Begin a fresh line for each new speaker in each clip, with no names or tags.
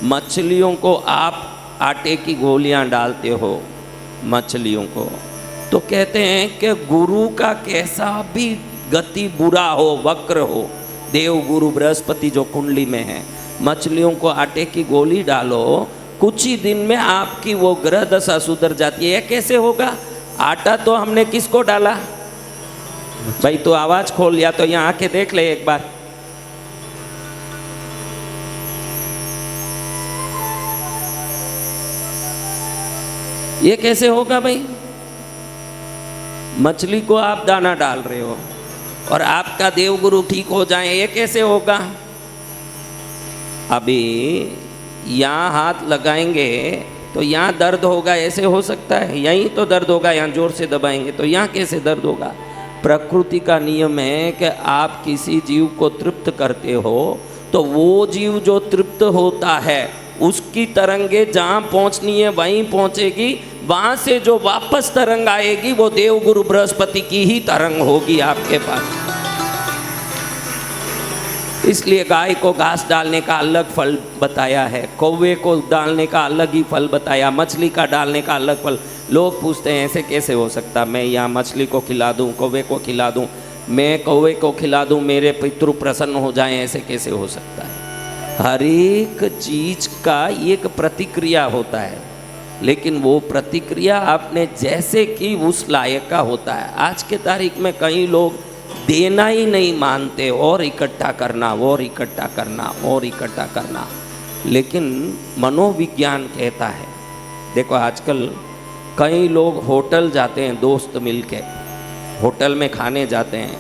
मछलियों को आप आटे की गोलियां डालते हो मछलियों को, तो कहते हैं कि गुरु का कैसा भी गति बुरा हो, वक्र हो, देव गुरु बृहस्पति जो कुंडली में है, मछलियों को आटे की गोली डालो, कुछ ही दिन में आपकी वो ग्रह दशा सुधर जाती है। कैसे होगा? आटा तो हमने किसको डाला भाई? तो आवाज खोल, या तो यहाँ आके देख ले एक बार। ये कैसे होगा भाई? मछली को आप दाना डाल रहे हो और आपका देवगुरु ठीक हो जाए, ये कैसे होगा? अभी यहाँ हाथ लगाएंगे तो यहाँ दर्द होगा, ऐसे हो सकता है? यहीं तो दर्द होगा, यहाँ जोर से दबाएंगे तो यहाँ कैसे दर्द होगा? प्रकृति का नियम है कि आप किसी जीव को तृप्त करते हो तो वो जीव जो तृप्त होता है उसकी तरंगे जहाँ पहुँचनी है वहीं पहुँचेगी, वहाँ से जो वापस तरंग आएगी वो देवगुरु बृहस्पति की ही तरंग होगी आपके पास। इसलिए गाय को घास डालने का अलग फल बताया है, कौवे को डालने का अलग ही फल बताया, मछली का डालने का अलग फल। लोग पूछते हैं ऐसे कैसे हो सकता, मैं यहाँ मछली को खिला दूँ, कौवे को खिला दूँ, मैं कौवे को खिला दूँ, मेरे पितृ प्रसन्न हो जाएं, ऐसे कैसे हो सकता है? हर एक चीज का एक प्रतिक्रिया होता है, लेकिन वो प्रतिक्रिया आपने जैसे की उस लायक का होता है। आज के तारीख में कई लोग देना ही नहीं मानते, और इकट्ठा करना, और इकट्ठा करना, और इकट्ठा करना। लेकिन मनोविज्ञान कहता है, देखो आजकल कई लोग होटल जाते हैं, दोस्त मिलके होटल में खाने जाते हैं,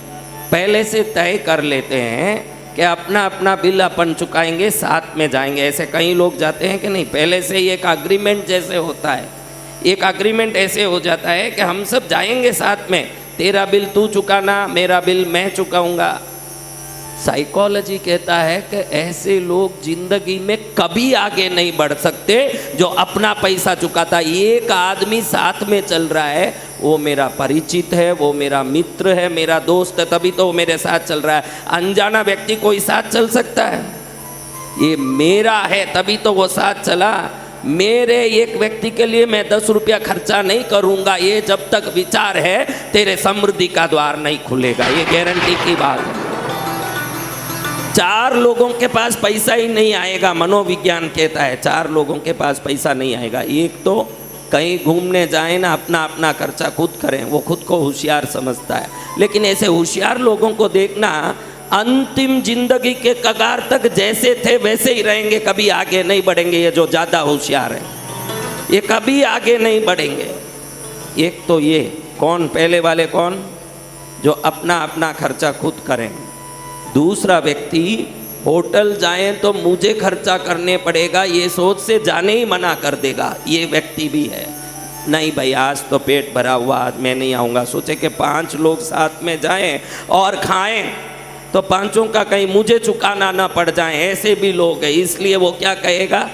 पहले से तय कर लेते हैं कि अपना अपना बिल अपन चुकाएंगे, साथ में जाएंगे। ऐसे कई लोग जाते हैं कि नहीं? पहले से ही एक अग्रीमेंट जैसे होता है, एक अग्रीमेंट ऐसे हो जाता है कि हम सब जाएंगे साथ में, तेरा बिल तू चुकाना, मेरा बिल मैं चुकाऊंगा। साइकोलॉजी कहता है कि ऐसे लोग जिंदगी में कभी आगे नहीं बढ़ सकते जो अपना पैसा चुकाता। एक आदमी साथ में चल रहा है, वो मेरा परिचित है, वो मेरा मित्र है, मेरा दोस्त है, तभी तो वो मेरे साथ चल रहा है। अनजाना व्यक्ति कोई साथ चल सकता है? ये मेरा है तभी तो वो साथ चला। मेरे एक व्यक्ति के लिए मैं 10 रुपया खर्चा नहीं करूंगा, ये जब तक विचार है तेरे समृद्धि का द्वार नहीं खुलेगा, ये गारंटी की बात है। 4 लोगों के पास पैसा ही नहीं आएगा, मनोविज्ञान कहता है 4 लोगों के पास पैसा नहीं आएगा। एक तो कहीं घूमने जाए ना, अपना अपना खर्चा खुद करें, वो खुद को होशियार समझता है। लेकिन ऐसे होशियार लोगों को देखना, अंतिम जिंदगी के कगार तक जैसे थे वैसे ही रहेंगे, कभी आगे नहीं बढ़ेंगे। ये जो ज़्यादा होशियार है ये कभी आगे नहीं बढ़ेंगे। एक तो ये कौन, पहले वाले कौन, जो अपना अपना खर्चा खुद करें। दूसरा व्यक्ति होटल जाएं तो मुझे खर्चा करने पड़ेगा, ये सोच से जाने ही मना कर देगा, ये व्यक्ति भी है। नहीं भाई आज तो पेट भरा हुआ, आज मैं नहीं आऊँगा। सोचे कि 5 लोग साथ में जाएं और खाएं तो 5 का कहीं मुझे चुकाना ना पड़ जाए, ऐसे भी लोग हैं। इसलिए वो क्या कहेगा,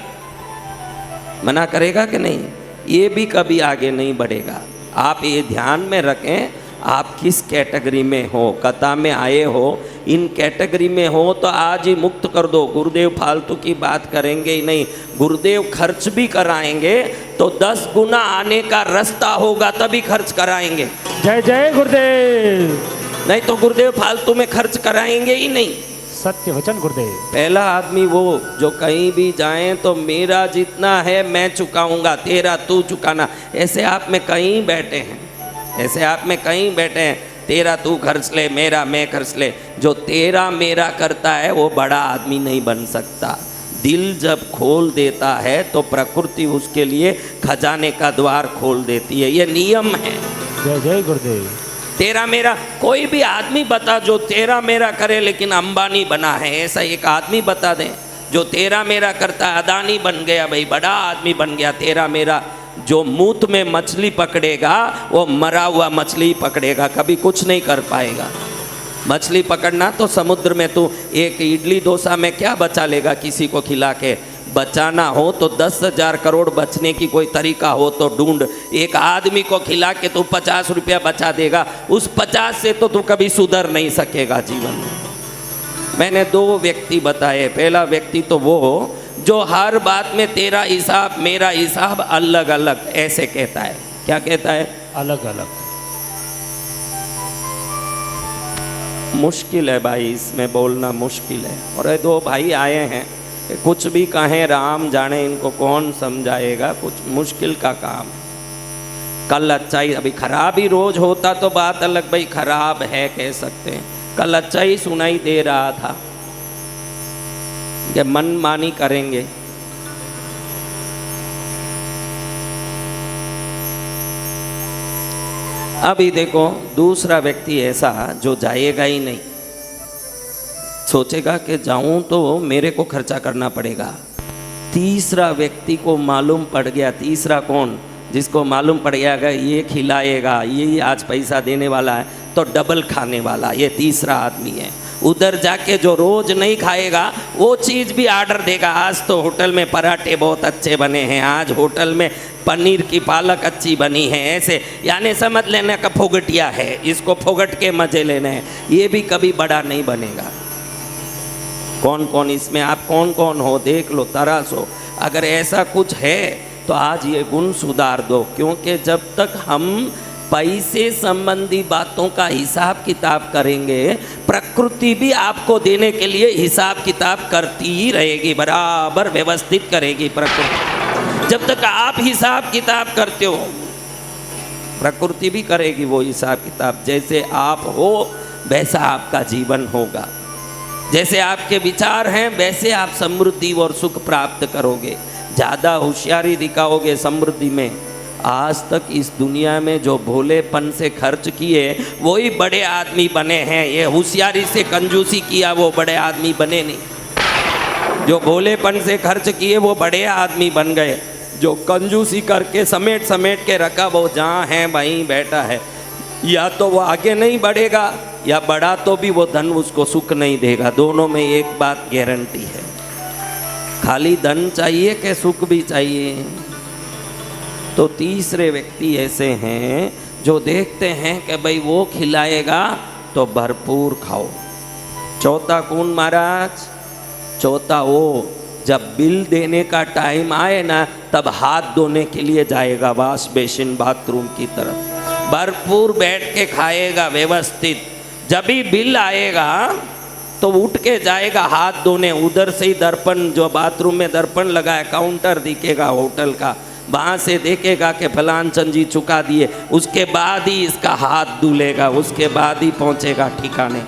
मना करेगा कि नहीं? ये भी कभी आगे नहीं बढ़ेगा। आप ये ध्यान में रखें, आप किस कैटेगरी में हो, कथा में आए हो, इन कैटेगरी में हो तो आज ही मुक्त कर दो। गुरुदेव फालतू की बात करेंगे ही नहीं, गुरुदेव खर्च भी कराएंगे तो 10 गुना आने का रास्ता होगा, तभी खर्च कराएंगे।
जय जय गुरुदेव।
नहीं तो गुरुदेव फालतू में खर्च कराएंगे ही नहीं।
सत्य वचन गुरुदेव।
पहला आदमी वो जो कहीं भी जाए तो मेरा जितना है मैं चुकाऊंगा, तेरा तू चुकाना। ऐसे आप में कहीं बैठे हैं, ऐसे आप में कहीं बैठे हैं, तेरा तू खर्च ले, मेरा मैं खर्च ले। जो तेरा मेरा करता है वो बड़ा आदमी नहीं बन सकता। दिल जब खोल देता है तो प्रकृति उसके लिए खजाने का द्वार खोल देती है, ये नियम है।
जय जय गुरुदेव।
तेरा मेरा कोई भी आदमी बता जो तेरा मेरा करे लेकिन अंबानी बना है, ऐसा एक आदमी बता दें जो तेरा मेरा करता है, अदानी बन गया भाई, बड़ा आदमी बन गया। तेरा मेरा जो मूत में मछली पकड़ेगा वो मरा हुआ मछली पकड़ेगा, कभी कुछ नहीं कर पाएगा। मछली पकड़ना तो समुद्र में तू एक इडली डोसा में क्या बचा लेगा किसी को खिला के? बचाना हो तो 10,000 करोड़ बचने की कोई तरीका हो तो ढूंढ। एक आदमी को खिला के तू 50 रुपया बचा देगा, उस 50 से तो तू कभी सुधर नहीं सकेगा जीवन में। मैंने 2 व्यक्ति बताए। पहला व्यक्ति तो वो जो हर बात में तेरा हिसाब मेरा हिसाब अलग अलग ऐसे कहता है। क्या कहता है?
अलग अलग।
मुश्किल है भाई, इसमें बोलना मुश्किल है। और ये दो भाई आए हैं, कुछ भी कहें राम जाने, इनको कौन समझाएगा, कुछ मुश्किल का काम। कल अच्छा ही, अभी खराब ही रोज होता तो बात अलग, भाई खराब है कह सकते हैं। कल अच्छा ही सुनाई दे रहा था कि मनमानी करेंगे। अभी देखो दूसरा व्यक्ति ऐसा जो जाएगा ही नहीं, सोचेगा कि जाऊं तो मेरे को खर्चा करना पड़ेगा। तीसरा व्यक्ति को मालूम पड़ गया, तीसरा कौन? जिसको मालूम पड़ गया कि ये खिलाएगा, ये आज पैसा देने वाला है तो डबल खाने वाला, ये तीसरा आदमी है। उधर जाके जो रोज नहीं खाएगा वो चीज़ भी ऑर्डर देगा। आज तो होटल में पराठे बहुत अच्छे बने हैं, आज होटल में पनीर की पालक अच्छी बनी है, ऐसे यानी समझ लेने का फोगटिया है, इसको फोगट के मजे लेने हैं। ये भी कभी बड़ा नहीं बनेगा। कौन कौन इसमें, आप कौन कौन हो देख लो, तरासो। अगर ऐसा कुछ है तो आज ये गुण सुधार दो, क्योंकि जब तक हम पैसे संबंधी बातों का हिसाब किताब करेंगे, प्रकृति भी आपको देने के लिए हिसाब किताब करती ही रहेगी, बराबर व्यवस्थित करेगी प्रकृति। जब तक आप हिसाब किताब करते हो प्रकृति भी करेगी वो हिसाब किताब। जैसे आप हो वैसा आपका जीवन होगा, जैसे आपके विचार हैं वैसे आप समृद्धि और सुख प्राप्त करोगे। ज़्यादा होशियारी दिखाओगे समृद्धि में, आज तक इस दुनिया में जो भोलेपन से खर्च किए वही बड़े आदमी बने हैं। ये होशियारी से कंजूसी किया वो बड़े आदमी बने नहीं। जो भोलेपन से खर्च किए वो बड़े आदमी बन गए। जो कंजूसी करके समेट समेट के रखा वो जहाँ है वहीं बैठा है। या तो वो आगे नहीं बढ़ेगा या बढ़ा तो भी वो धन उसको सुख नहीं देगा। दोनों में एक बात गारंटी है, खाली धन चाहिए कि सुख भी चाहिए। तो तीसरे व्यक्ति ऐसे हैं जो देखते हैं कि भाई वो खिलाएगा तो भरपूर खाओ। चौथा कौन महाराज? चौथा वो जब बिल देने का टाइम आए ना तब हाथ धोने के लिए जाएगा वॉश बेसिन बाथरूम की तरफ, भरपूर बैठ के खाएगा व्यवस्थित। जब भी बिल आएगा तो उठ के जाएगा हाथ धोने। उधर से ही दर्पण, जो बाथरूम में दर्पण लगा है, काउंटर दिखेगा होटल का, वहाँ से देखेगा कि फलान चंद जी चुका दिए, उसके बाद ही इसका हाथ धुलेगा, उसके बाद ही पहुँचेगा ठिकाने।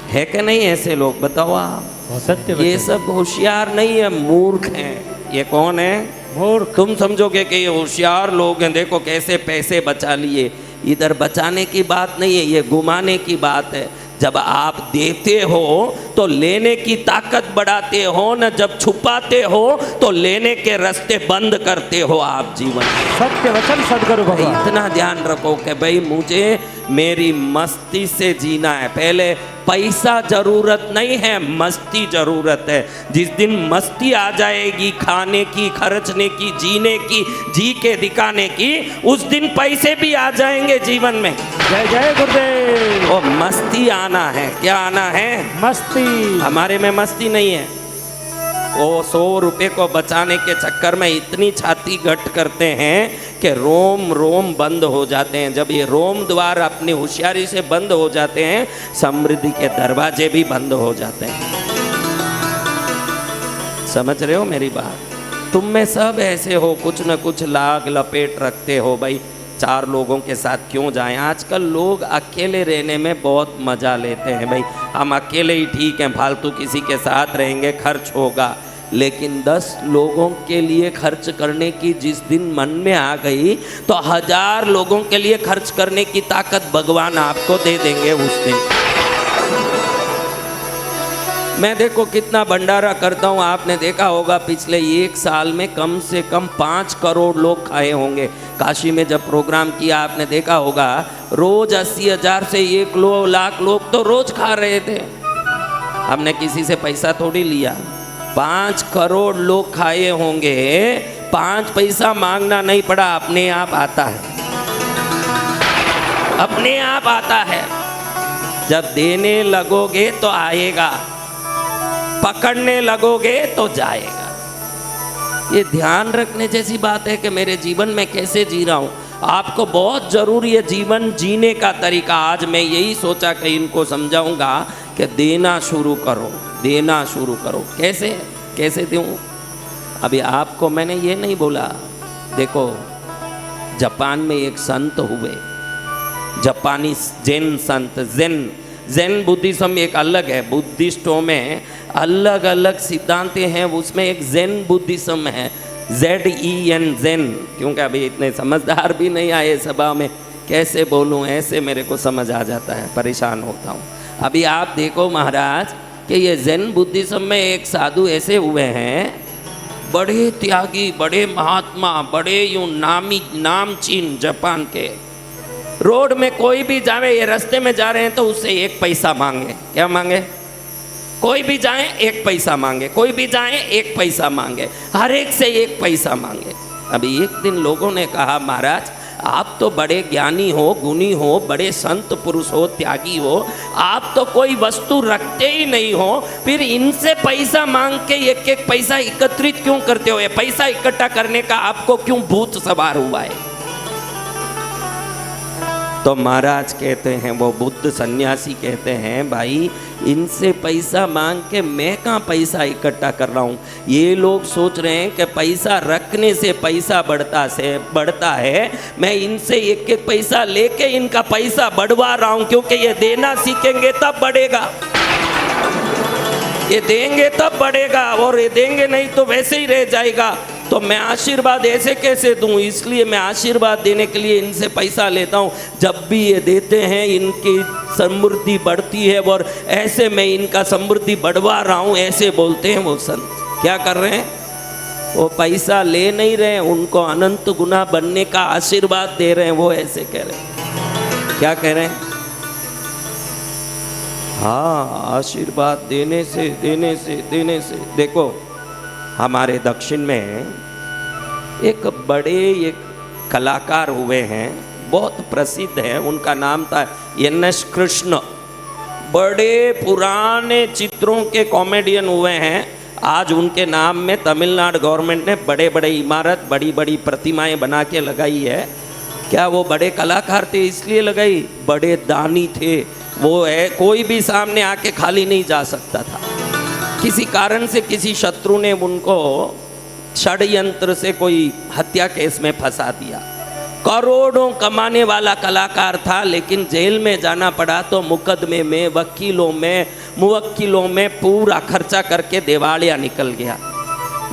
है कि नहीं ऐसे लोग? बताओ आप।
सत्य
ये सब होशियार नहीं है, मूर्ख हैं। ये कौन है?
मूर्ख।
तुम समझोगे कि ये होशियार लोग हैं, देखो कैसे पैसे बचा लिए। इधर बचाने की बात नहीं है, ये घुमाने की बात है। जब आप देते हो तो लेने की ताकत बढ़ाते हो न, जब छुपाते हो तो लेने के रास्ते बंद करते हो आप जीवन।
सत्य वचन सदगुरु भगवान।
इतना ध्यान रखो कि भाई मुझे मेरी मस्ती से जीना है। पहले पैसा जरूरत नहीं है, मस्ती जरूरत है। जिस दिन मस्ती आ जाएगी खाने की, खर्चने की, जीने की, जी के दिखाने की, उस दिन पैसे भी आ जाएंगे जीवन में।
जय जय गुरुदेव।
और मस्ती आना है। क्या आना है?
मस्ती।
हमारे में मस्ती नहीं है। वो 100 रुपये को बचाने के चक्कर में इतनी छाती गट करते हैं कि रोम रोम बंद हो जाते हैं। जब ये रोम द्वार अपनी होशियारी से बंद हो जाते हैं, समृद्धि के दरवाजे भी बंद हो जाते हैं। समझ रहे हो मेरी बात? तुम में सब ऐसे हो, कुछ न कुछ लाग लपेट रखते हो। भाई 4 लोगों के साथ क्यों जाएं? आजकल लोग अकेले रहने में बहुत मज़ा लेते हैं। भाई हम अकेले ही ठीक हैं, फालतू किसी के साथ रहेंगे खर्च होगा। लेकिन 10 लोगों के लिए खर्च करने की जिस दिन मन में आ गई तो 1000 लोगों के लिए खर्च करने की ताकत भगवान आपको दे देंगे उस दिन। मैं देखो कितना भंडारा करता हूँ, आपने देखा होगा पिछले 1 साल में कम से कम 5 करोड़ लोग खाए होंगे। काशी में जब प्रोग्राम किया आपने देखा होगा, रोज 80,000 से 1 लाख लोग तो रोज खा रहे थे। हमने किसी से पैसा थोड़ी लिया। 5 करोड़ लोग खाए होंगे, 5 पैसा मांगना नहीं पड़ा, अपने आप आता है, अपने आप आता है। जब देने लगोगे तो आएगा। पकड़ने लगोगे तो जाएगा। ये ध्यान रखने जैसी बात है कि मेरे जीवन में कैसे जी रहा हूँ। आपको बहुत जरूरी है जीवन जीने का तरीका। आज मैं यही सोचा कि इनको समझाऊंगा कि देना शुरू करो, देना शुरू करो। कैसे कैसे दूँ? अभी आपको मैंने ये नहीं बोला। देखो, जापान में एक संत हुए, जापानी जैन संत। जैन बुद्धिज्म एक अलग है। बुद्धिस्टों में अलग अलग सिद्धांत हैं, उसमें एक जैन बुद्धिज्म है, ZEN जैन। क्योंकि अभी इतने समझदार भी नहीं आए सभा में, कैसे बोलूं ऐसे मेरे को समझ आ जाता है, परेशान होता हूँ। अभी आप देखो महाराज कि ये जैन बुद्धिज्म में एक साधु ऐसे हुए हैं, बड़े त्यागी, बड़े महात्मा, बड़े यूं नामचीन जापान के। रोड में कोई भी जावे, ये रास्ते में जा रहे हैं तो उससे 1 पैसा मांगे। क्या मांगे? कोई भी जाए 1 पैसा मांगे, कोई भी जाए 1 पैसा मांगे, हर एक से 1 पैसा मांगे। अभी एक दिन लोगों ने कहा, महाराज आप तो बड़े ज्ञानी हो, गुणी हो, बड़े संत पुरुष हो, त्यागी हो, आप तो कोई वस्तु रखते ही नहीं हो, फिर इनसे पैसा मांग के 1-1 पैसा एकत्रित क्यों करते हो? ये पैसा इकट्ठा करने का आपको क्यों भूत सवार हुआ है? तो महाराज कहते हैं, वो बुद्ध सन्यासी कहते हैं, भाई इनसे पैसा मांग के मैं कहाँ पैसा इकट्ठा कर रहा हूँ। ये लोग सोच रहे हैं कि पैसा रखने से पैसा बढ़ता है। मैं इनसे 1-1 पैसा लेके इनका पैसा बढ़वा रहा हूँ, क्योंकि ये देना सीखेंगे तब बढ़ेगा, ये देंगे तब बढ़ेगा, और ये देंगे नहीं तो वैसे ही रह जाएगा। तो मैं आशीर्वाद ऐसे कैसे दूं? इसलिए मैं आशीर्वाद देने के लिए इनसे पैसा लेता हूं। जब भी ये देते हैं इनकी समृद्धि बढ़ती है, और ऐसे मैं इनका समृद्धि बढ़वा रहा हूं, ऐसे बोलते हैं वो संत। क्या कर रहे हैं? वो पैसा ले नहीं रहे, उनको अनंत गुना बनने का आशीर्वाद दे रहे हैं। वो ऐसे कह रहे हैं, क्या कह रहे हैं? हाँ, आशीर्वाद देने से देने से देने से। देखो, हमारे दक्षिण में एक बड़े कलाकार हुए हैं, बहुत प्रसिद्ध हैं। उनका नाम था NS कृष्ण। बड़े पुराने चित्रों के कॉमेडियन हुए हैं। आज उनके नाम में तमिलनाडु गवर्नमेंट ने बड़े बड़े इमारत, बड़ी बड़ी प्रतिमाएं बना के लगाई है। क्या वो बड़े कलाकार थे इसलिए लगाई? बड़े दानी थे वो है, कोई भी सामने आके खाली नहीं जा सकता था। किसी कारण से किसी शत्रु ने उनको षड्यंत्र से कोई हत्या केस में फंसा दिया। करोड़ों कमाने वाला कलाकार था, लेकिन जेल में जाना पड़ा तो मुकदमे में, वकीलों में, मुवक्किलों में पूरा खर्चा करके दिवालिया निकल गया।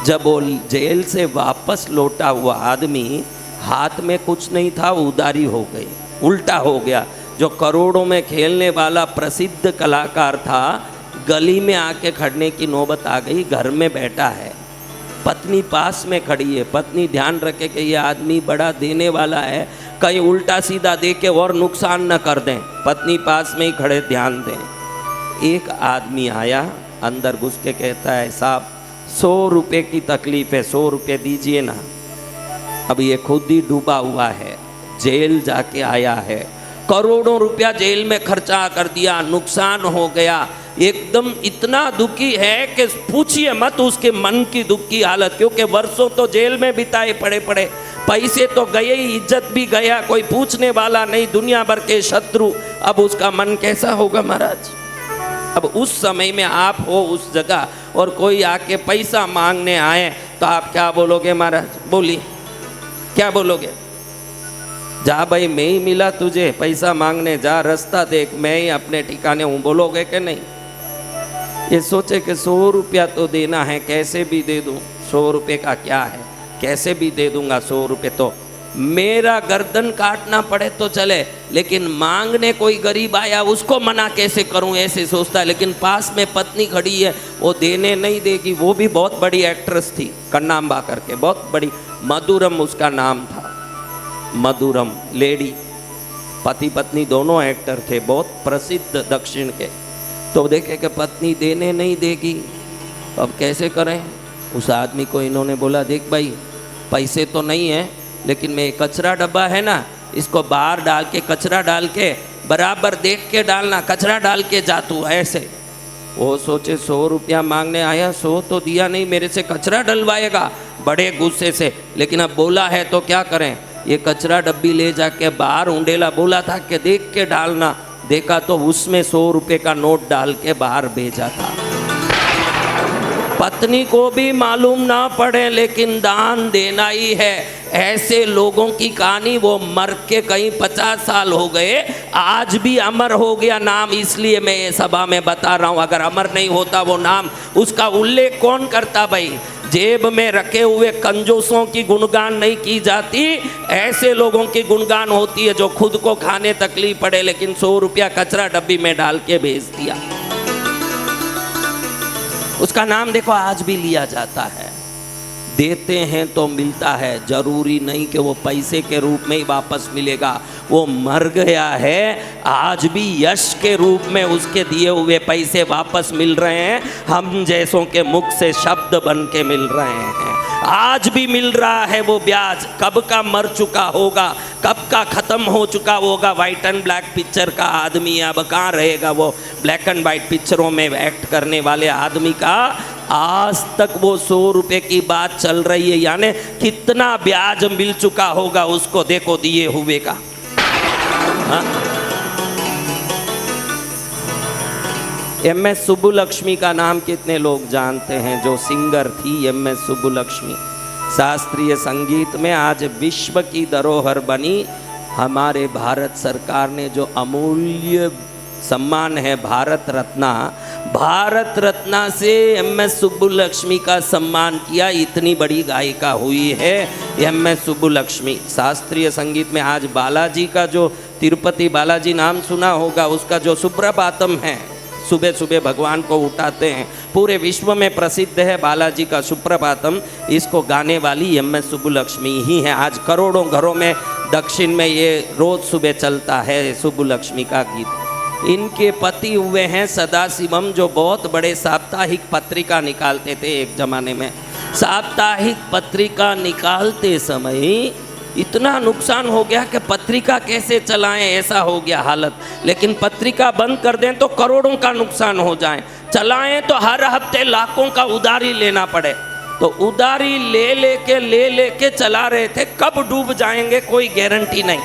जब वो जेल से वापस लौटा हुआ आदमी, हाथ में कुछ नहीं था, उधारी हो गई, उल्टा हो गया। जो करोड़ों में खेलने वाला प्रसिद्ध कलाकार था, गली में आके खड़ने की नौबत आ गई। घर में बैठा है, पत्नी पास में खड़ी है। पत्नी ध्यान रखे कि ये आदमी बड़ा देने वाला है, कहीं उल्टा सीधा दे के और नुकसान न कर दें। पत्नी पास में ही खड़े, ध्यान दें। एक आदमी आया, अंदर घुस के कहता है, साहब 100 रुपये की तकलीफ है, 100 रुपये दीजिए ना। अब ये खुद ही डूबा हुआ है, जेल जाके आया है, करोड़ों रुपया जेल में खर्चा कर दिया, नुकसान हो गया, एकदम इतना दुखी है कि पूछिए मत उसके मन की दुख की हालत। क्योंकि वर्षों तो जेल में बिताए पड़े, पैसे तो गए ही, इज्जत भी गया, कोई पूछने वाला नहीं, दुनिया भर के शत्रु। अब उसका मन कैसा होगा महाराज? अब उस समय में आप हो उस जगह और कोई आके पैसा मांगने आए तो आप क्या बोलोगे महाराज? बोलिए, क्या बोलोगे? जा भाई, मैं ही मिला तुझे, पैसा मांगने जा, रास्ता देख, मैं ही अपने ठिकाने हूँ, बोलोगे कि नहीं? ये सोचे कि 100 रुपया तो देना है, कैसे भी दे दूँ। 100 रुपये का क्या है, कैसे भी दे दूंगा। 100 रुपये तो मेरा गर्दन काटना पड़े तो चले, लेकिन मांगने कोई गरीब आया उसको मना कैसे करूं, ऐसे सोचता है। लेकिन पास में पत्नी खड़ी है, वो देने नहीं देगी। वो भी बहुत बड़ी एक्ट्रेस थी, कन्नाम्बा करके, बहुत बड़ी, मधुरम उसका नाम था, मधुरम लेडी। पति पत्नी दोनों एक्टर थे, बहुत प्रसिद्ध दक्षिण के। तो देखे कि पत्नी देने नहीं देगी, अब कैसे करें? उस आदमी को इन्होंने बोला, देख भाई, पैसे तो नहीं है, लेकिन मैं कचरा डब्बा है ना, इसको बाहर डाल के, कचरा डाल के, बराबर देख के डालना, कचरा डाल के जा तू। ऐसे वो सोचे 100 रुपया मांगने आया, 100 तो दिया नहीं, मेरे से कचरा डलवाएगा, बड़े गुस्से से। लेकिन अब बोला है तो क्या करें, ये कचरा डब्बी ले जाके बाहर उंडेला बोला था कि देख के डालना, देखा तो उसमें 100 रुपये का नोट डाल के बाहर भेजा था। पत्नी को भी मालूम ना पड़े लेकिन दान देना ही है। ऐसे लोगों की कहानी, वो मर के कहीं 50 साल हो गए, आज भी अमर हो गया नाम, इसलिए मैं ये सभा में बता रहा हूँ। अगर अमर नहीं होता वो नाम, उसका उल्लेख कौन करता भाई? जेब में रखे हुए कंजूसों की गुणगान नहीं की जाती, ऐसे लोगों की गुणगान होती है जो खुद को खाने तकलीफ पड़े लेकिन 100 रुपया कचरा डब्बी में डाल के भेज दिया। उसका नाम देखो आज भी लिया जाता है। देते हैं तो मिलता है, जरूरी नहीं कि वो पैसे के रूप में ही वापस मिलेगा। वो मर गया है, आज भी यश के रूप में उसके दिए हुए पैसे वापस मिल रहे हैं, हम जैसों के मुख से शब्द बन के मिल रहे हैं। आज भी मिल रहा है वो ब्याज। कब का मर चुका होगा, कब का खत्म हो चुका होगा वाइट एंड ब्लैक पिक्चर का आदमी, अब कहाँ रहेगा वो ब्लैक एंड वाइट पिक्चरों में एक्ट करने वाले आदमी का। आज तक वो 100 रुपये की बात चल रही है, यानी कितना ब्याज मिल चुका होगा उसको, देखो दिए हुए का। हाँ? एम.एस. सुब्बुलक्ष्मी का नाम कितने लोग जानते हैं? जो सिंगर थी एम.एस. सुब्बुलक्ष्मी, शास्त्रीय संगीत में आज विश्व की धरोहर बनी। हमारे भारत सरकार ने जो अमूल्य सम्मान है भारत रत्ना, भारत रत्ना से एम.एस. सुब्बुलक्ष्मी का सम्मान किया। इतनी बड़ी गायिका हुई है एम.एस. सुब्बुलक्ष्मी। शास्त्रीय संगीत में आज बालाजी का जो तिरुपति बालाजी नाम सुना होगा, उसका जो सुप्रभातम है, सुबह सुबह भगवान को उठाते हैं, पूरे विश्व में प्रसिद्ध है बालाजी का सुप्रभातम। इसको गाने वाली एम.एस. सुब्बुलक्ष्मी ही है। आज करोड़ों घरों में दक्षिण में ये रोज सुबह चलता है सुब्बुलक्ष्मी का गीत। इनके पति हुए हैं सदाशिवम, जो बहुत बड़े साप्ताहिक पत्रिका निकालते थे एक जमाने में। साप्ताहिक पत्रिका निकालते समय इतना नुकसान हो गया कि पत्रिका कैसे चलाएं, ऐसा हो गया हालत। लेकिन पत्रिका बंद कर दें तो करोड़ों का नुकसान हो जाए, चलाएं तो हर हफ्ते लाखों का उधारी लेना पड़े। तो उधारी ले लेके चला रहे थे। कब डूब जाएंगे कोई गारंटी नहीं,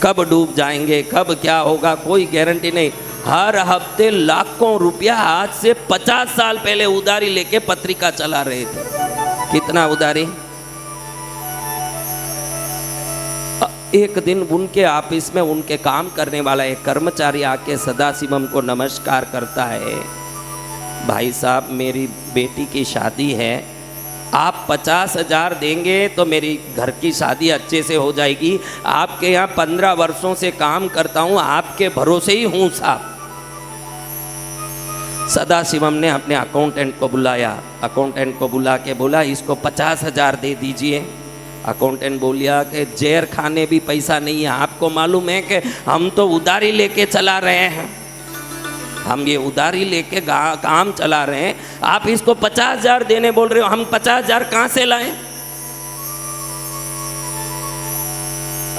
कब डूब जाएंगे, कब क्या होगा कोई गारंटी नहीं। हर हफ्ते लाखों रुपया, आज से 50 साल पहले उधारी लेके पत्रिका चला रहे थे। कितना उधारी? एक दिन उनके ऑफिस में उनके काम करने वाला एक कर्मचारी आके सदाशिवम को नमस्कार करता है। भाई साहब, मेरी बेटी की शादी है, आप 50,000 देंगे तो मेरी घर की शादी अच्छे से हो जाएगी। आपके यहाँ 15 वर्षों से काम करता हूँ, आपके भरोसे ही हूँ साहब। सदाशिवम ने अपने अकाउंटेंट को बुलाया, अकाउंटेंट को बुला के बोला इसको 50,000 दे दीजिए। अकाउंटेंट बोलिया कि जेर खाने भी पैसा नहीं है, आपको मालूम है कि हम तो उधारी लेके चला रहे हैं, हम ये उधारी लेके काम चला रहे हैं, आप इसको 50,000 देने बोल रहे हो, हम 50,000 कहाँ से लाएं?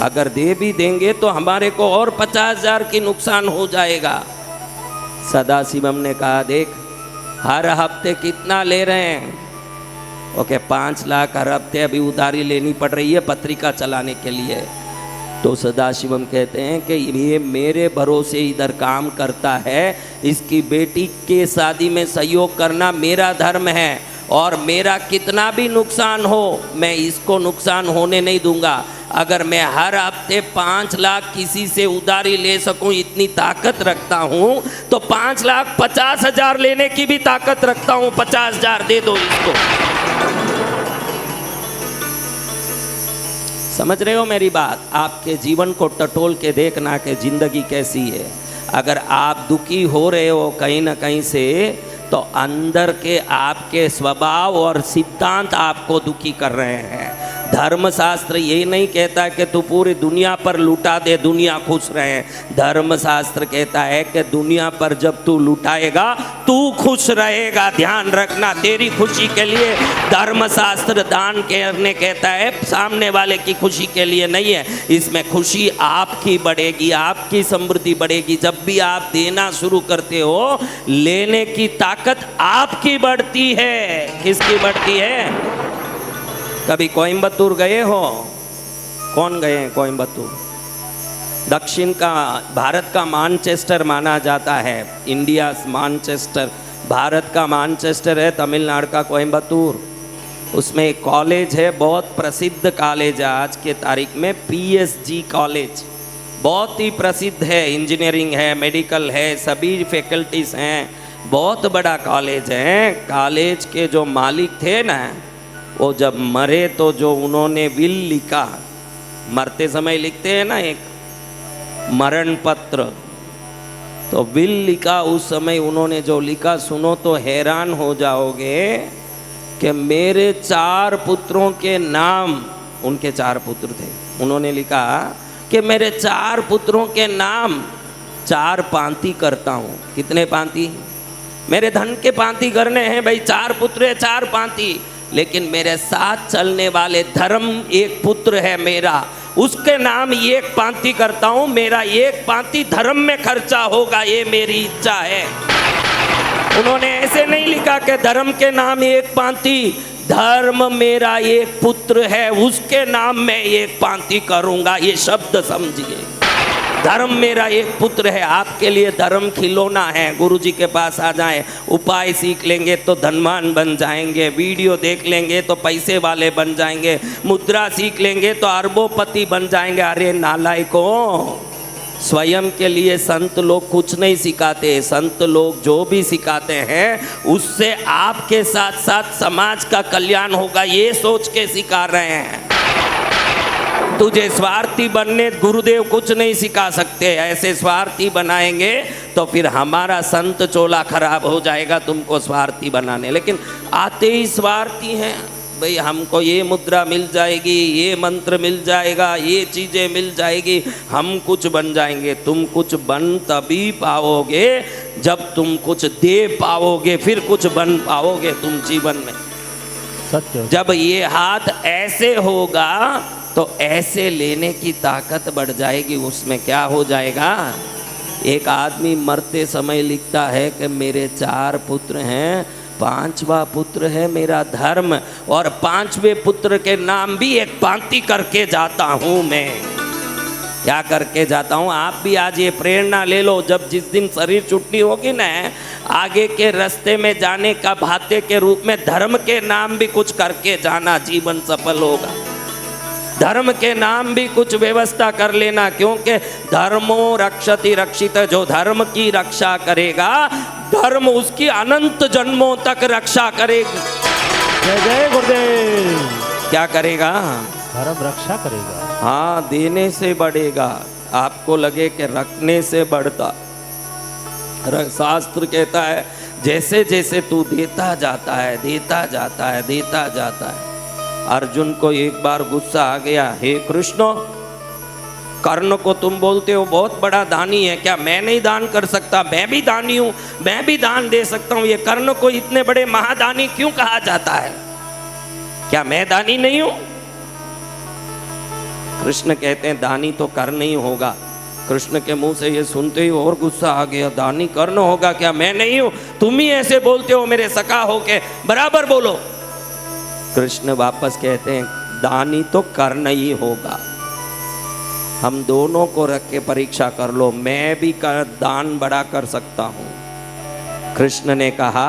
अगर दे भी देंगे तो हमारे को और 50,000 की नुकसान हो जाएगा। सदाशिवम ने कहा देख, हर हफ्ते कितना ले रहे हैं? ओके, 5 लाख हर हफ्ते अभी उधारी लेनी पड़ रही है पत्रिका चलाने के लिए। तो सदाशिवम कहते हैं कि ये मेरे भरोसे इधर काम करता है, इसकी बेटी के शादी में सहयोग करना मेरा धर्म है, और मेरा कितना भी नुकसान हो मैं इसको नुकसान होने नहीं दूंगा। अगर मैं हर हफ्ते 5 लाख किसी से उधारी ले सकूं, इतनी ताकत रखता हूं, तो 5,50,000 लेने की भी ताकत रखता हूं। 50,000 दे दो इसको। समझ रहे हो मेरी बात? आपके जीवन को टटोल के देखना कि जिंदगी कैसी है। अगर आप दुखी हो रहे हो कहीं ना कहीं से, तो अंदर के आपके स्वभाव और सिद्धांत आपको दुखी कर रहे हैं। धर्मशास्त्र ये नहीं कहता कि तू पूरी दुनिया पर लुटा दे, दुनिया खुश रहे। धर्मशास्त्र कहता है कि दुनिया पर जब तू लुटाएगा तू खुश रहेगा। ध्यान रखना, तेरी खुशी के लिए धर्मशास्त्र दान करने कहता है, सामने वाले की खुशी के लिए नहीं है। इसमें खुशी आपकी बढ़ेगी, आपकी समृद्धि बढ़ेगी। जब भी आप देना शुरू करते हो, लेने की ताकत आपकी बढ़ती है। किसकी बढ़ती है? कभी कोयम्बतूर गए हो? कौन गए हैं कोयम्बतूर? दक्षिण का, भारत का मैनचेस्टर माना जाता है। इंडिया मैनचेस्टर, भारत का मैनचेस्टर है तमिलनाडु का कोयम्बतूर। उसमें एक कॉलेज है, बहुत प्रसिद्ध कॉलेज है आज के तारीख में, PSG कॉलेज। बहुत ही प्रसिद्ध है, इंजीनियरिंग है, मेडिकल है, सभी फैकल्टीज़ हैं, बहुत बड़ा कॉलेज है। कॉलेज के जो मालिक थे ना, वो जब मरे तो जो उन्होंने विल लिखा, मरते समय लिखते हैं ना एक मरण पत्र, तो विल लिखा उस समय उन्होंने जो लिखा, सुनो तो हैरान हो जाओगे कि मेरे 4 पुत्रों के नाम, उनके 4 पुत्र थे, उन्होंने लिखा कि मेरे 4 पुत्रों के नाम 4 पांति करता हूँ। कितने पांति? मेरे धन के पांति करने हैं भाई, 4 पुत्र है, 4 पांति। लेकिन मेरे साथ चलने वाले धर्म एक पुत्र है मेरा, उसके नाम एक पांति करता हूँ। मेरा एक पांति धर्म में खर्चा होगा, ये मेरी इच्छा है। उन्होंने ऐसे नहीं लिखा कि धर्म के नाम एक पांति, धर्म मेरा एक पुत्र है, उसके नाम में एक पांति करूँगा। ये शब्द समझिए, धर्म मेरा एक पुत्र है। आपके लिए धर्म खिलौना है। गुरुजी के पास आ जाएं, उपाय सीख लेंगे तो धनवान बन जाएंगे, वीडियो देख लेंगे तो पैसे वाले बन जाएंगे, मुद्रा सीख लेंगे तो अरबोपति बन जाएंगे। अरे नालायकों, स्वयं के लिए संत लोग कुछ नहीं सिखाते। संत लोग जो भी सिखाते हैं उससे आपके साथ साथ समाज का कल्याण होगा, ये सोच के सिखा रहे हैं। तुझे स्वार्थी बनने गुरुदेव कुछ नहीं सिखा सकते। ऐसे स्वार्थी बनाएंगे तो फिर हमारा संत चोला खराब हो जाएगा तुमको स्वार्थी बनाने। लेकिन आते ही स्वार्थी हैं भाई, हमको ये मुद्रा मिल जाएगी, ये मंत्र मिल जाएगा, ये चीज़ें मिल जाएगी, हम कुछ बन जाएंगे। तुम कुछ बन तभी पाओगे जब तुम कुछ दे पाओगे, फिर कुछ बन पाओगे तुम जीवन में।
सत्य।
जब ये हाथ ऐसे होगा तो ऐसे लेने की ताकत बढ़ जाएगी। उसमें क्या हो जाएगा? एक आदमी मरते समय लिखता है कि मेरे 4 पुत्र हैं, 5वां पुत्र है मेरा धर्म, और 5वें पुत्र के नाम भी एक पांति करके जाता हूँ मैं। क्या करके जाता हूँ? आप भी आज ये प्रेरणा ले लो। जब जिस दिन शरीर छुट्टी होगी ना, आगे के रास्ते में जाने का भाते के रूप में धर्म के नाम भी कुछ करके जाना, जीवन सफल होगा। धर्म के नाम भी कुछ व्यवस्था कर लेना, क्योंकि धर्मो रक्षति रक्षित। जो धर्म की रक्षा करेगा, धर्म उसकी अनंत जन्मों तक रक्षा करेगी।
जय जय गुरुदेव।
क्या करेगा?
धर्म रक्षा करेगा।
हाँ, देने से बढ़ेगा। आपको लगे कि रखने से बढ़ता। शास्त्र कहता है जैसे जैसे तू देता जाता है, देता जाता है, देता जाता है। अर्जुन को एक बार गुस्सा आ गया, हे कृष्ण, कर्ण को तुम बोलते हो बहुत बड़ा दानी है, क्या मैं नहीं दान कर सकता? मैं भी दानी हूँ, मैं भी दान दे सकता हूँ। ये कर्ण को इतने बड़े महादानी क्यों कहा जाता है? क्या मैं दानी नहीं हूँ? कृष्ण कहते हैं दानी तो कर्ण ही होगा। कृष्ण के मुंह से ये सुनते ही और गुस्सा आ गया, दानी कर्ण होगा क्या? मैं नहीं हूँ, तुम ही ऐसे बोलते हो मेरे सखा होके, बराबर बोलो। कृष्ण वापस कहते हैं दानी तो कर्ण ही होगा। हम दोनों को रख के परीक्षा कर लो, मैं भी दान बड़ा कर सकता हूँ। कृष्ण ने कहा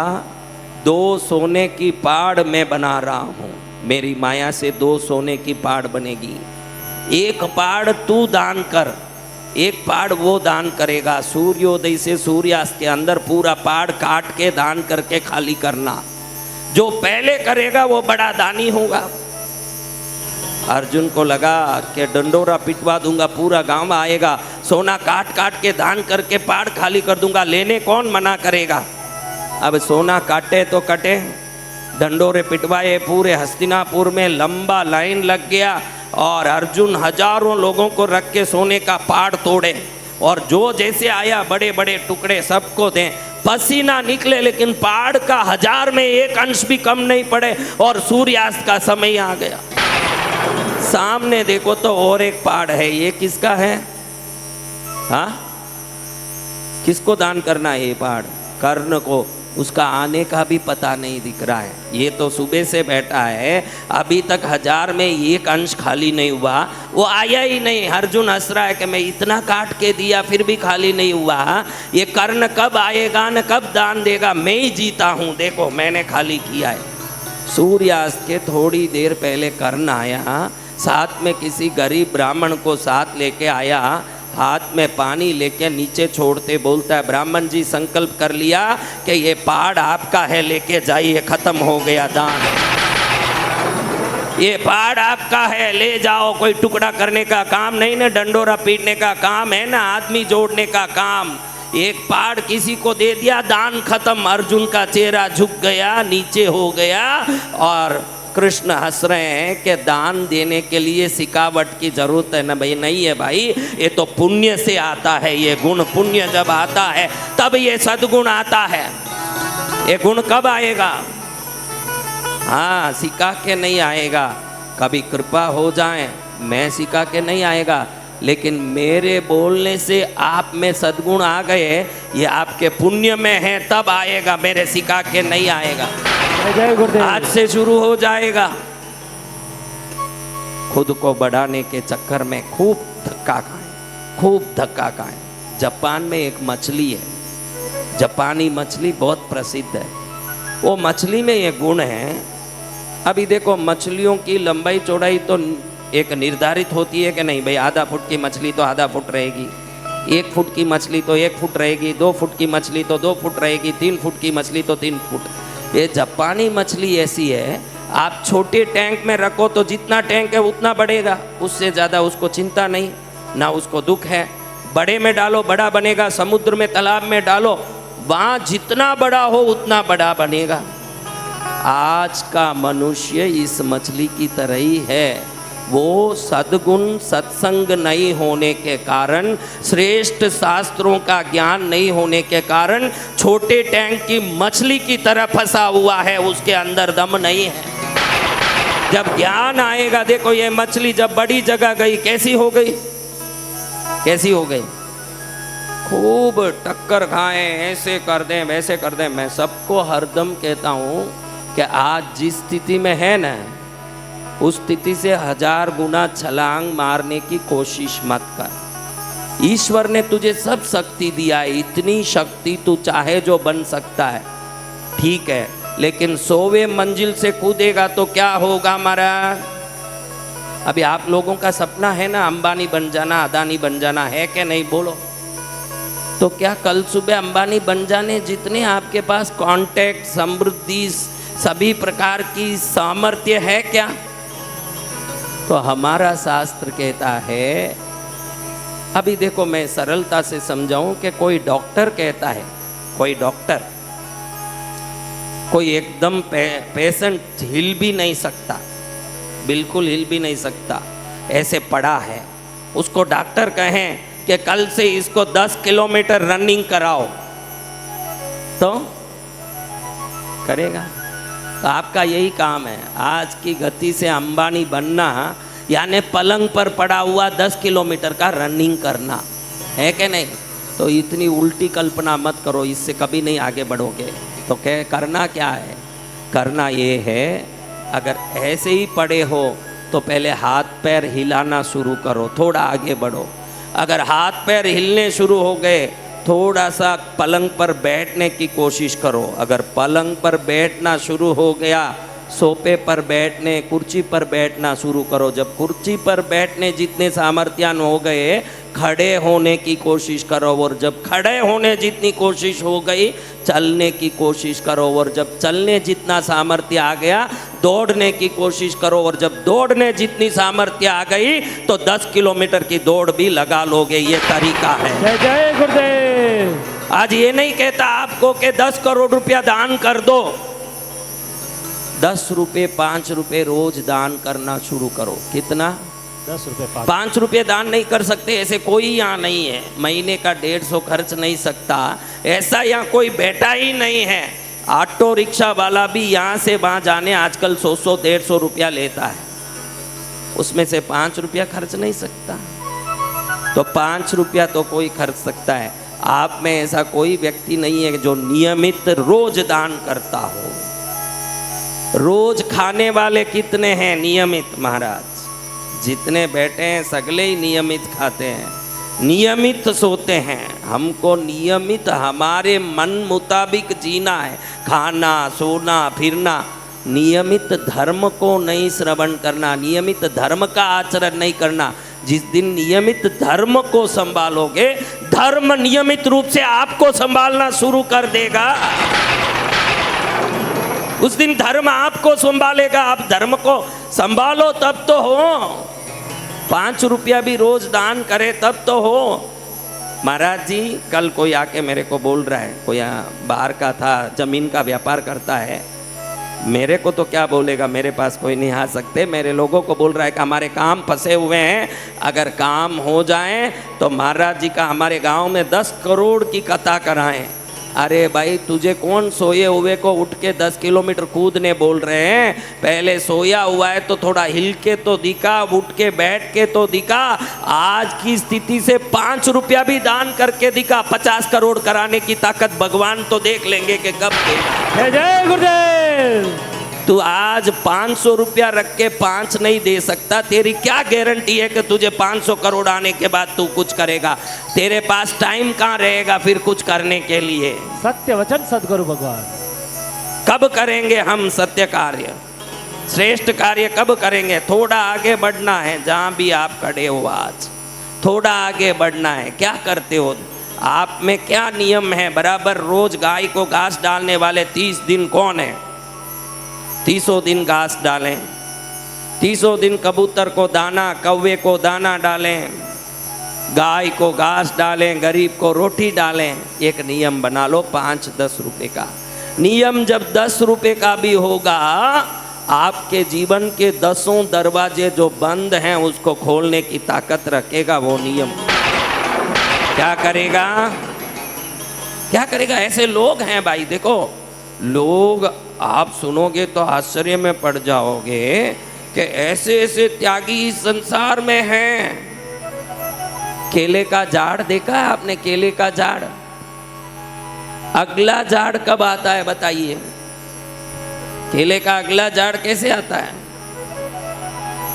2 सोने की पाड़ मैं बना रहा हूँ, मेरी माया से 2 सोने की पाड़ बनेगी। एक पाड़ तू दान कर, एक पाड़ वो दान करेगा। सूर्योदय से सूर्यास्त के अंदर पूरा पाड़ काट के दान करके खाली करना। जो पहले करेगा वो बड़ा दानी होगा। अर्जुन को लगा कि डंडोरा पिटवा दूंगा, पूरा गांव आएगा, सोना काट काट के दान करके पाड़ खाली कर दूंगा, लेने कौन मना करेगा? अब सोना काटे तो कटे, ढंडोरे पिटवाए, पूरे हस्तिनापुर में लंबा लाइन लग गया और अर्जुन हजारों लोगों को रख के सोने का पहाड़ तोड़े और जो जैसे आया बड़े बड़े टुकड़े सबको दें, पसीना निकले लेकिन पहाड़ का 1000 में 1 अंश भी कम नहीं पड़े और सूर्यास्त का समय आ गया। सामने देखो तो और एक पहाड़ है, ये किसका है? हाँ, किसको दान करना है ये पहाड़? कर्ण को। उसका आने का भी पता नहीं दिख रहा है। ये तो सुबह से बैठा है, अभी तक 1000 में 1 अंश खाली नहीं हुआ, वो आया ही नहीं। अर्जुन हंस रहा है कि मैं इतना काट के दिया फिर भी खाली नहीं हुआ, ये कर्ण कब आएगा न कब दान देगा, मैं ही जीता हूँ, देखो मैंने खाली किया है। सूर्यास्त के थोड़ी देर पहले कर्ण आया, साथ में किसी गरीब ब्राह्मण को साथ लेके आया, हाथ में पानी लेके नीचे छोड़ते बोलता है, ब्राह्मण जी संकल्प कर लिया कि ये पहाड़ आपका है, लेके जाइए, खत्म हो गया दान। ये पहाड़ आपका है, ले जाओ, कोई टुकड़ा करने का काम नहीं ना, डंडोरा पीटने का काम है ना, आदमी जोड़ने का काम। एक पहाड़ किसी को दे दिया, दान खत्म। अर्जुन का चेहरा झुक गया, नीचे हो गया और कृष्ण हंस रहे हैं कि दान देने के लिए सिखावट की जरूरत है ना भाई? नहीं है भाई, ये तो पुण्य से आता है। ये गुण, पुण्य जब आता है तब ये सद्गुण आता है। ये गुण कब आएगा? हाँ, सिखा के नहीं आएगा, कभी कृपा हो जाए, मैं सिखा के नहीं आएगा, लेकिन मेरे बोलने से आप में सद्गुण आ गए, ये आपके पुण्य में है, तब आएगा, मेरे सिखा के नहीं आएगा।
जय गुरुदेव।
आज से शुरू हो जाएगा। खुद को बढ़ाने के चक्कर में खूब धक्का खाएं, खूब धक्का खाएं। जापान में एक मछली है, जापानी मछली बहुत प्रसिद्ध है। वो मछली में ये गुण है, अभी देखो मछलियों की लंबाई चौड़ाई तो एक निर्धारित होती है कि नहीं भाई, आधा फुट की मछली तो आधा फुट रहेगी, 1 फुट की मछली तो 1 फुट रहेगी, 2 फुट की मछली तो 2 फुट रहेगी, 3 फुट की मछली तो 3 फुट। ये जापानी मछली ऐसी है, आप छोटे टैंक में रखो तो जितना टैंक है उतना बढ़ेगा, उससे ज़्यादा उसको चिंता नहीं, ना उसको दुख है। बड़े में डालो बड़ा बनेगा, समुद्र में तालाब में डालो, वहाँ जितना बड़ा हो उतना बड़ा बनेगा। आज का मनुष्य इस मछली की तरह ही है। वो सद्गुण सत्संग नहीं होने के कारण, श्रेष्ठ शास्त्रों का ज्ञान नहीं होने के कारण छोटे टैंक की मछली की तरह फंसा हुआ है, उसके अंदर दम नहीं है। जब ज्ञान आएगा, देखो ये मछली जब बड़ी जगह गई कैसी हो गई, कैसी हो गई? खूब टक्कर खाए, ऐसे कर दें वैसे कर दें। मैं सबको हरदम कहता हूँ कि आज जिस स्थिति में है ना, उस स्थिति से 1000 गुना छलांग मारने की कोशिश मत कर। ईश्वर ने तुझे सब शक्ति दिया है, इतनी शक्ति तू चाहे जो बन सकता है, ठीक है, लेकिन 100वें मंजिल से कूदेगा तो क्या होगा महाराज? अभी आप लोगों का सपना है ना अंबानी बन जाना, अदानी बन जाना, है कि नहीं बोलो? तो क्या कल सुबह अंबानी बन जाने जितने आपके पास कांटेक्ट, समृद्धि, सभी प्रकार की सामर्थ्य है क्या? तो हमारा शास्त्र कहता है, अभी देखो मैं सरलता से समझाऊं कि कोई डॉक्टर कहता है, कोई डॉक्टर कोई एकदम पेशेंट हिल भी नहीं सकता, बिल्कुल हिल भी नहीं सकता, ऐसे पड़ा है, उसको डॉक्टर कहें कि कल से इसको 10 किलोमीटर रनिंग कराओ, तो करेगा? तो आपका यही काम है, आज की गति से अंबानी बनना, यानी पलंग पर पड़ा हुआ 10 किलोमीटर का रनिंग करना, है कि नहीं? तो इतनी उल्टी कल्पना मत करो, इससे कभी नहीं आगे बढ़ोगे। तो क्या करना, क्या है? करना ये है, अगर ऐसे ही पड़े हो तो पहले हाथ पैर हिलाना शुरू करो, थोड़ा आगे बढ़ो। अगर हाथ पैर हिलने शुरू हो गए, थोड़ा सा पलंग पर बैठने की कोशिश करो। अगर पलंग पर बैठना शुरू हो गया, सोफे पर बैठने, कुर्सी पर बैठना शुरू करो। जब कुर्सी पर बैठने जितने सामर्थ्यान हो गए, खड़े होने की कोशिश करो, और जब खड़े होने जितनी कोशिश हो गई, चलने की कोशिश करो, और जब चलने जितना सामर्थ्य आ गया, दौड़ने की कोशिश करो, और जब दौड़ने जितनी सामर्थ्य आ गई तो 10 किलोमीटर की दौड़ भी लगा लोगे। ये तरीका है।
जय जय गुरुदेव।
आज ये नहीं कहता आपको कि 10 करोड़ रुपया दान कर दो, 10 रुपये 5 रुपये रोज दान करना शुरू करो। कितना?
10 रुपये
5 रुपये दान नहीं कर सकते ऐसे कोई यहाँ नहीं है। महीने का 150 खर्च नहीं सकता ऐसा यहाँ कोई बैठा ही नहीं है। ऑटो रिक्शा वाला भी यहाँ से वहाँ जाने आजकल 100-150 रुपया लेता है, उसमें से 5 रुपया खर्च नहीं सकता। तो 5 रुपया तो कोई खर्च सकता है। आप में ऐसा कोई व्यक्ति नहीं है जो नियमित रोज दान करता हो। रोज खाने वाले कितने हैं नियमित? महाराज जितने बैठे हैं सगले ही नियमित खाते हैं, नियमित सोते हैं। हमको नियमित हमारे मन मुताबिक जीना है, खाना सोना फिरना। नियमित धर्म को नहीं श्रवण करना, नियमित धर्म का आचरण नहीं करना। जिस दिन नियमित धर्म को संभालोगे, धर्म नियमित रूप से आपको संभालना शुरू कर देगा। उस दिन धर्म आपको संभालेगा। आप धर्म को संभालो तब तो हो। 5 रुपया भी रोज दान करे तब तो हो। महाराज जी कल कोई आके मेरे को बोल रहा है, कोई बाहर का था, जमीन का व्यापार करता है। मेरे को तो क्या बोलेगा, मेरे पास कोई नहीं आ सकते। मेरे लोगों को बोल रहा है कि हमारे काम फंसे हुए हैं, अगर काम हो जाए तो महाराज जी का हमारे गांव में 10 करोड़ की कथा कराएं। अरे भाई तुझे कौन सोए हुए को उठ के 10 किलोमीटर कूदने बोल रहे हैं? पहले सोया हुआ है तो थोड़ा हिल के तो दिखा, उठ के बैठ के तो दिखा। आज की स्थिति से 5 रुपया भी दान करके दिखा। 50 करोड़ कराने की ताकत भगवान तो देख लेंगे कि कब देगा।
जय जय गुरुदेव।
तू आज 500 रुपया रख के 5 नहीं दे सकता। तेरी क्या गारंटी है कि तुझे 500 करोड़ आने के बाद तू कुछ करेगा? तेरे पास टाइम कहाँ रहेगा फिर कुछ करने के लिए?
सत्य वचन सदगुरु भगवान।
कब करेंगे हम सत्य कार्य, श्रेष्ठ कार्य कब करेंगे? थोड़ा आगे बढ़ना है। जहाँ भी आप खड़े हो आज थोड़ा आगे बढ़ना है। क्या करते हो आप में? क्या नियम है? बराबर रोज गाय को घास डालने वाले 30 दिन कौन है? 30 दिन घास डालें, 30 दिन कबूतर को दाना, कौवे को दाना डालें, गाय को घास डालें, गरीब को रोटी डालें। एक नियम बना लो 5-10 रुपए का नियम। जब 10 रुपए का भी होगा, आपके जीवन के 10 दरवाजे जो बंद हैं उसको खोलने की ताकत रखेगा वो नियम। क्या करेगा? क्या करेगा? ऐसे लोग हैं भाई, देखो लोग आप सुनोगे तो आश्चर्य में पड़ जाओगे कि ऐसे ऐसे त्यागी इस संसार में हैं। केले का झाड़ देखा है आपने? केले का झाड़, अगला झाड़ कब आता है बताइए? केले का अगला झाड़ कैसे आता है?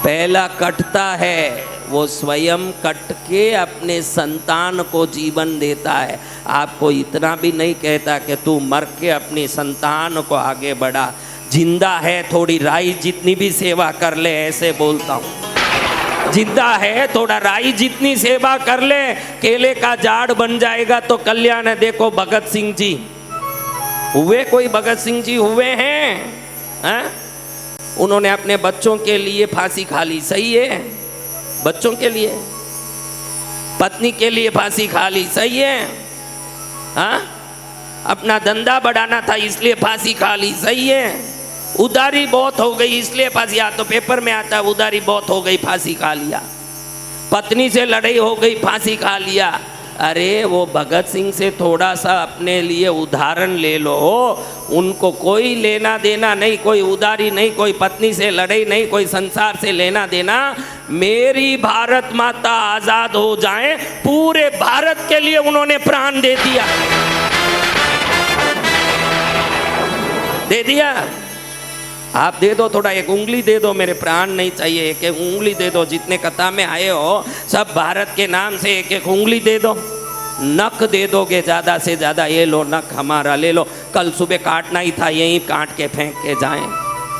पहला कटता है, वो स्वयं कट के अपने संतान को जीवन देता है। आपको इतना भी नहीं कहता कि तू मर के अपनी संतान को आगे बढ़ा। जिंदा है थोड़ी राई जितनी भी सेवा कर ले, ऐसे बोलता हूँ। जिंदा है थोड़ा राई जितनी सेवा कर ले, केले का झाड़ बन जाएगा तो कल्याण है। देखो भगत सिंह जी हुए, कोई भगत सिंह जी हुए हैं? उन्होंने अपने बच्चों के लिए फांसी खा ली, सही है? बच्चों के लिए, पत्नी के लिए फांसी खा ली, सही है? हाँ, अपना धंधा बढ़ाना था इसलिए फांसी खा ली, सही है? उधारी बहुत हो गई इसलिए फांसी, या तो पेपर में आता है उधारी बहुत हो गई फांसी खा लिया। पत्नी से लड़ाई हो गई फांसी खा लिया। अरे वो भगत सिंह से थोड़ा सा अपने लिए उदाहरण ले लो। उनको कोई लेना देना नहीं, कोई उधारी नहीं, कोई पत्नी से लड़ाई नहीं, कोई संसार से लेना देना। मेरी भारत माता आजाद हो जाए, पूरे भारत के लिए उन्होंने प्राण दे दिया, दे दिया। आप दे दो थोड़ा, एक उंगली दे दो, मेरे प्राण नहीं चाहिए, एक एक उंगली दे दो। जितने कथा में आए हो सब भारत के नाम से एक एक उंगली दे दो। नख दे दोगे ज़्यादा से ज़्यादा, ये लो नख हमारा ले लो, कल सुबह काटना ही था यहीं काट के फेंक के जाएं।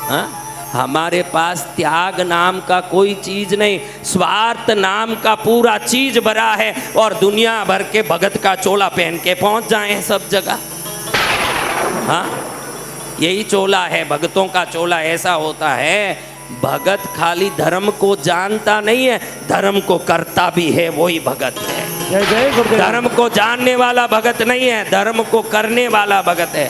हाँ, हमारे पास त्याग नाम का कोई चीज़ नहीं, स्वार्थ नाम का पूरा चीज भरा है। और दुनिया भर के भगत का चोला पहन के पहुंच जाएं सब जगह। हाँ, यही चोला है, भगतों का चोला ऐसा होता है। भगत खाली धर्म को जानता नहीं है, धर्म को करता भी है, वही भगत है।
जय जय गुरुदेव।
धर्म को जानने वाला भगत नहीं है, धर्म को करने वाला भगत है।